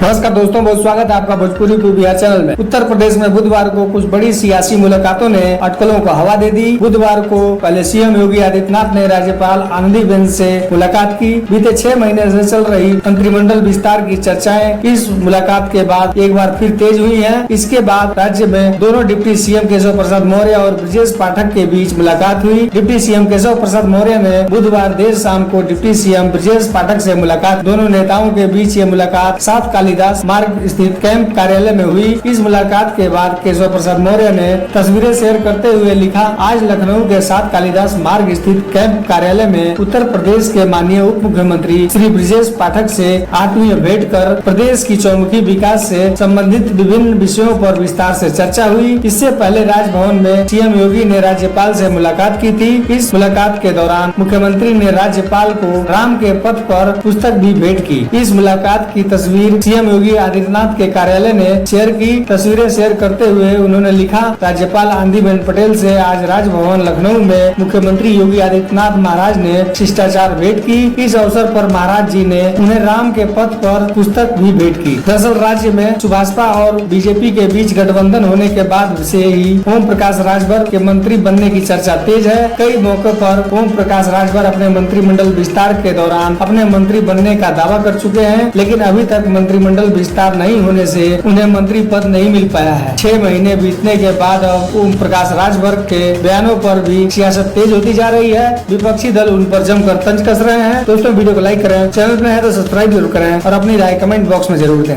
नमस्कार दोस्तों, बहुत स्वागत है आपका भोजपुरी बिहार चैनल में। उत्तर प्रदेश में बुधवार को कुछ बड़ी सियासी मुलाकातों ने अटकलों को हवा दे दी। बुधवार को पहले सीएम योगी आदित्यनाथ ने राज्यपाल आनंदीबेन से मुलाकात की। बीते 6 महीने से चल रही मंत्रिमंडल विस्तार की चर्चाएं इस मुलाकात के बाद एक बार फिर तेज हुई है। इसके बाद राज्य में दोनों डिप्टी सीएम केशव प्रसाद मौर्य और ब्रजेश पाठक के बीच मुलाकात हुई। डिप्टी सीएम केशव प्रसाद मौर्य ने बुधवार देर शाम को डिप्टी सीएम ब्रजेश पाठक से मुलाकात। दोनों नेताओं के बीच ये मुलाकात 7 कालिदास मार्ग स्थित कैंप कार्यालय में हुई। इस मुलाकात के बाद केशव प्रसाद मौर्य ने तस्वीरें शेयर करते हुए लिखा, आज लखनऊ के 7 कालिदास मार्ग स्थित कैंप कार्यालय में उत्तर प्रदेश के माननीय उप मुख्यमंत्री श्री ब्रजेश पाठक से आत्मीय भेंट कर प्रदेश की चौमुखी विकास से संबंधित विभिन्न विषयों पर विस्तार से चर्चा हुई। इससे पहले राजभवन में सीएम योगी ने राज्यपाल से मुलाकात की थी। इस मुलाकात के दौरान मुख्यमंत्री ने राज्यपाल को राम के पथ पर पुस्तक भी भेंट की। इस मुलाकात की तस्वीर सीएम योगी आदित्यनाथ के कार्यालय ने शेयर की। तस्वीरें शेयर करते हुए उन्होंने लिखा, राज्यपाल आनंदीबेन पटेल से आज राजभवन लखनऊ में मुख्यमंत्री योगी आदित्यनाथ महाराज ने शिष्टाचार भेंट की। इस अवसर पर महाराज जी ने उन्हें राम के पथ पर पुस्तक भी भेंट की। दरअसल राज्य में सुभाषपा और बीजेपी के बीच गठबंधन होने के बाद से ही ओम प्रकाश राजभर के मंत्री बनने की चर्चा तेज है। कई मौके पर ओम प्रकाश राजभर अपने मंत्रिमंडल विस्तार के दौरान अपने मंत्री बनने का दावा कर चुके हैं, लेकिन अभी तक मंत्रिमंडल विस्तार नहीं होने से उन्हें मंत्री पद नहीं मिल पाया है। 6 महीने बीतने के बाद अब ओम प्रकाश राजभर के बयानों पर भी सियासत तेज होती जा रही है। विपक्षी दल उन पर जमकर तंज कस रहे हैं। दोस्तों, वीडियो को लाइक करें, चैनल में है तो सब्सक्राइब जरूर करें और अपनी राय कमेंट बॉक्स में जरूर दें।